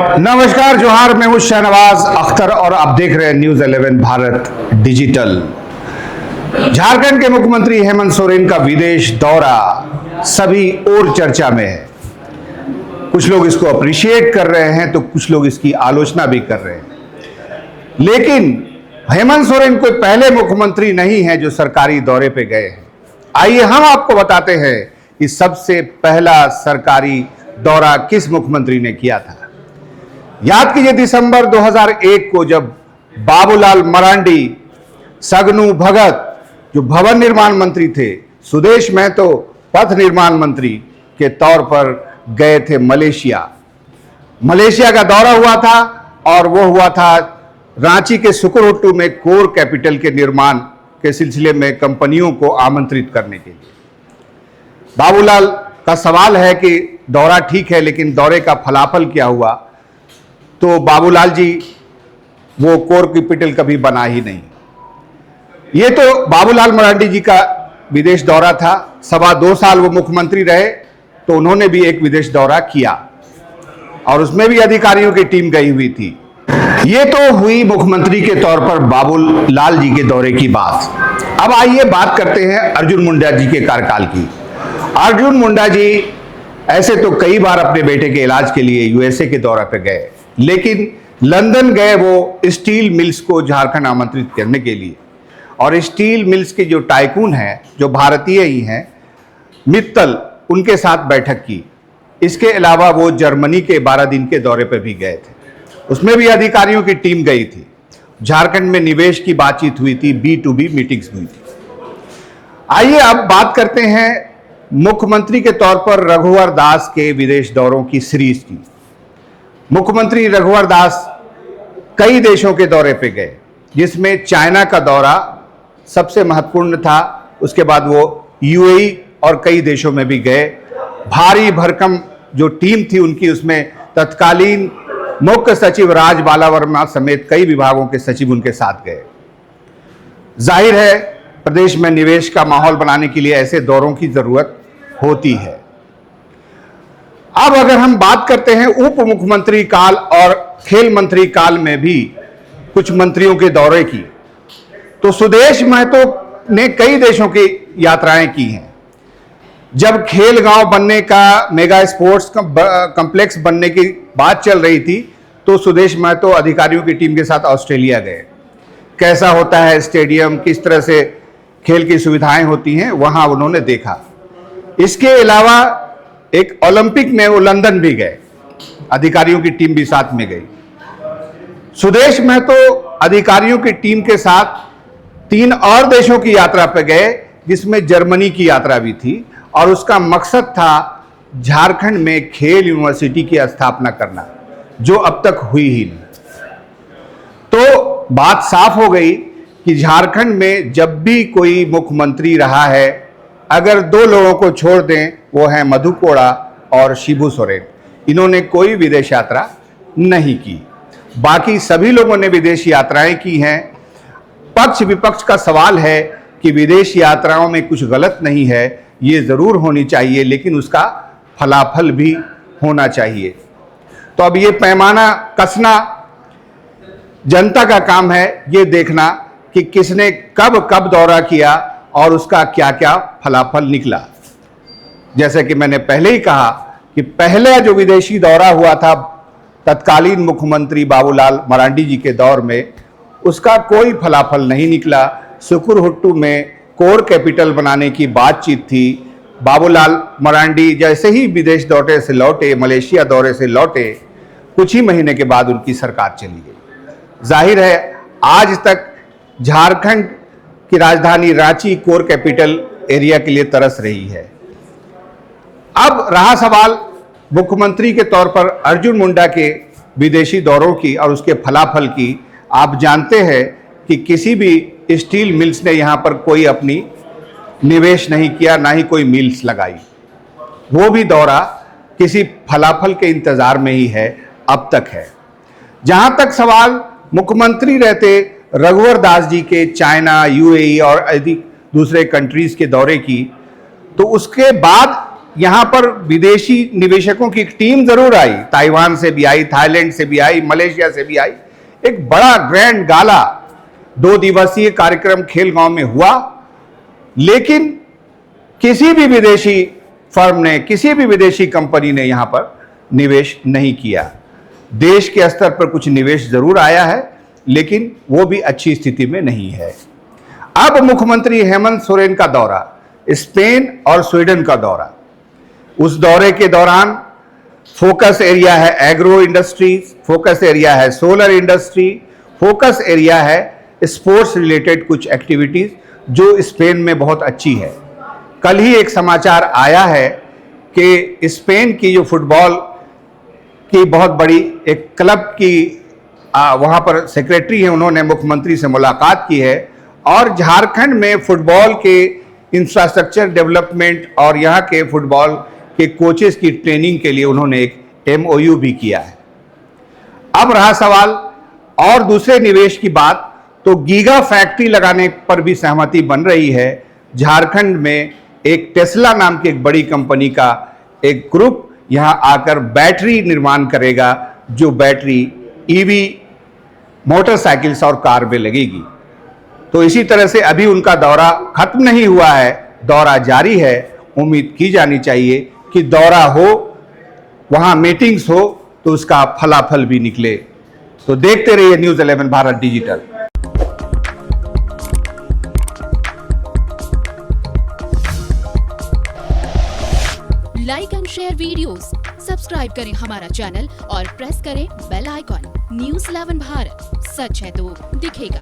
नमस्कार, जोहार। मैं हूं शहनवाज अख्तर और आप देख रहे हैं न्यूज 11 भारत डिजिटल। झारखंड के मुख्यमंत्री हेमंत सोरेन का विदेश दौरा सभी और चर्चा में है। कुछ लोग इसको अप्रिशिएट कर रहे हैं तो कुछ लोग इसकी आलोचना भी कर रहे हैं। लेकिन हेमंत सोरेन कोई पहले मुख्यमंत्री नहीं है जो सरकारी दौरे पे गए हैं। आइए हम आपको बताते हैं कि सबसे पहला सरकारी दौरा किस मुख्यमंत्री ने किया था। याद कीजिए दिसंबर 2001 को जब बाबूलाल मरांडी, सगनू भगत जो भवन निर्माण मंत्री थे, सुदेश महतो पथ निर्माण मंत्री के तौर पर गए थे मलेशिया। मलेशिया का दौरा हुआ था और वो हुआ था रांची के सुकुरहुट्टू में कोर कैपिटल के निर्माण के सिलसिले में कंपनियों को आमंत्रित करने के लिए। बाबूलाल का सवाल है कि दौरा ठीक है लेकिन दौरे का फलाफल क्या हुआ। तो बाबूलाल जी वो कोर कैपिटल कभी बना ही नहीं। ये तो बाबूलाल मरांडी जी का विदेश दौरा था। 2.25 साल वो मुख्यमंत्री रहे तो उन्होंने भी एक विदेश दौरा किया और उसमें भी अधिकारियों की टीम गई हुई थी। ये तो हुई मुख्यमंत्री के तौर पर बाबूलाल जी के दौरे की बात। अब आइए बात करते हैं अर्जुन मुंडा जी के कार्यकाल की। अर्जुन मुंडा जी ऐसे तो कई बार अपने बेटे के इलाज के लिए यूएसए के दौरे पर गए, लेकिन लंदन गए वो स्टील मिल्स को झारखंड आमंत्रित करने के लिए। और स्टील मिल्स के जो टाइकून हैं, जो भारतीय ही हैं, मित्तल, उनके साथ बैठक की। इसके अलावा वो जर्मनी के 12 दिन के दौरे पर भी गए थे। उसमें भी अधिकारियों की टीम गई थी। झारखंड में निवेश की बातचीत हुई थी, B2B मीटिंग्स हुई थी। आइए अब बात करते हैं मुख्यमंत्री के तौर पर रघुवर दास के विदेश दौरों की सीरीज की। मुख्यमंत्री रघुवर दास कई देशों के दौरे पे गए, जिसमें चाइना का दौरा सबसे महत्वपूर्ण था। उसके बाद वो यूएई और कई देशों में भी गए। भारी भरकम जो टीम थी उनकी, उसमें तत्कालीन मुख्य सचिव राज बाला वर्मा समेत कई विभागों के सचिव उनके साथ गए। जाहिर है प्रदेश में निवेश का माहौल बनाने के लिए ऐसे दौरों की जरूरत होती है। अब अगर हम बात करते हैं उप मुख्यमंत्री काल और खेल मंत्री काल में भी कुछ मंत्रियों के दौरे की, तो सुदेश महतो ने कई देशों की यात्राएं की हैं। जब खेल गांव बनने का, मेगा स्पोर्ट्स कॉम्प्लेक्स बनने की बात चल रही थी तो सुदेश महतो अधिकारियों की टीम के साथ ऑस्ट्रेलिया गए। कैसा होता है स्टेडियम, किस तरह से खेल की सुविधाएं होती हैं, वहां उन्होंने देखा। इसके अलावा एक ओलंपिक में वो लंदन भी गए, अधिकारियों की टीम भी साथ में गई। सुदेश महतो अधिकारियों की टीम के साथ 3 और देशों की यात्रा पर गए, जिसमें जर्मनी की यात्रा भी थी और उसका मकसद था झारखंड में खेल यूनिवर्सिटी की स्थापना करना, जो अब तक हुई ही नहीं। तो बात साफ हो गई कि झारखंड में जब भी कोई मुख्यमंत्री रहा है, अगर 2 लोगों को छोड़ दें, वो हैं मधु कोड़ा और शिबू सोरेन। इन्होंने कोई विदेश यात्रा नहीं की। बाकी सभी लोगों ने विदेश यात्राएं की हैं। पक्ष विपक्ष का सवाल है कि विदेश यात्राओं में कुछ गलत नहीं है, ये जरूर होनी चाहिए, लेकिन उसका फलाफल भी होना चाहिए। तो अब ये पैमाना कसना जनता का काम है, ये देखना कि किसने कब कब दौरा किया और उसका क्या क्या फलाफल निकला। जैसे कि मैंने पहले ही कहा कि पहले जो विदेशी दौरा हुआ था तत्कालीन मुख्यमंत्री बाबूलाल मरांडी जी के दौर में, उसका कोई फलाफल नहीं निकला। सुकुरहुट्टू में कोर कैपिटल बनाने की बातचीत थी। बाबूलाल मरांडी जैसे ही विदेश दौरे से लौटे, मलेशिया दौरे से लौटे, कुछ ही महीने के बाद उनकी सरकार चली गई। जाहिर है आज तक झारखंड की राजधानी रांची कोर कैपिटल एरिया के लिए तरस रही है। अब रहा सवाल मुख्यमंत्री के तौर पर अर्जुन मुंडा के विदेशी दौरों की और उसके फलाफल की। आप जानते हैं कि किसी भी स्टील मिल्स ने यहाँ पर कोई अपनी निवेश नहीं किया, ना ही कोई मिल्स लगाई। वो भी दौरा किसी फलाफल के इंतजार में ही है, अब तक है। जहां तक सवाल मुख्यमंत्री रहते रघुवर दास जी के चाइना, यूएई और अधिक दूसरे कंट्रीज के दौरे की, तो उसके बाद यहां पर विदेशी निवेशकों की एक टीम जरूर आई, ताइवान से भी आई, थाईलैंड से भी आई, मलेशिया से भी आई। एक बड़ा ग्रैंड गाला 2 दिवसीय कार्यक्रम खेलगांव में हुआ, लेकिन किसी भी विदेशी फर्म ने, किसी भी विदेशी कंपनी ने यहां पर निवेश नहीं किया। देश के स्तर पर कुछ निवेश जरूर आया है, लेकिन वो भी अच्छी स्थिति में नहीं है। अब मुख्यमंत्री हेमंत सोरेन का दौरा, स्पेन और स्वीडन का दौरा, उस दौरे के दौरान फोकस एरिया है एग्रो इंडस्ट्रीज, फोकस एरिया है सोलर इंडस्ट्री, फोकस एरिया है स्पोर्ट्स रिलेटेड कुछ एक्टिविटीज जो स्पेन में बहुत अच्छी है। कल ही एक समाचार आया है कि स्पेन की जो फुटबॉल की बहुत बड़ी एक क्लब की वहाँ पर सेक्रेटरी है, उन्होंने मुख्यमंत्री से मुलाकात की है और झारखंड में फुटबॉल के इंफ्रास्ट्रक्चर डेवलपमेंट और यहाँ के फुटबॉल के कोचेस की ट्रेनिंग के लिए उन्होंने एक MOU भी किया है। अब रहा सवाल और दूसरे निवेश की बात, तो गीगा फैक्ट्री लगाने पर भी सहमति बन रही है। झारखंड में एक टेस्ला नाम की एक बड़ी कंपनी का एक ग्रुप यहां आकर बैटरी निर्माण करेगा, जो बैटरी EV मोटरसाइकिल्स और कार में लगेगी। तो इसी तरह से अभी उनका दौरा खत्म नहीं हुआ है, दौरा जारी है। उम्मीद की जानी चाहिए कि दौरा हो, वहां मीटिंग्स हो, तो उसका फलाफल भी निकले। तो देखते रहिए news 11 Bharat digital. Like and share videos, subscribe करें हमारा चैनल और प्रेस करें बेल आइकॉन। न्यूज़ 11 भारत, सच है तो दिखेगा।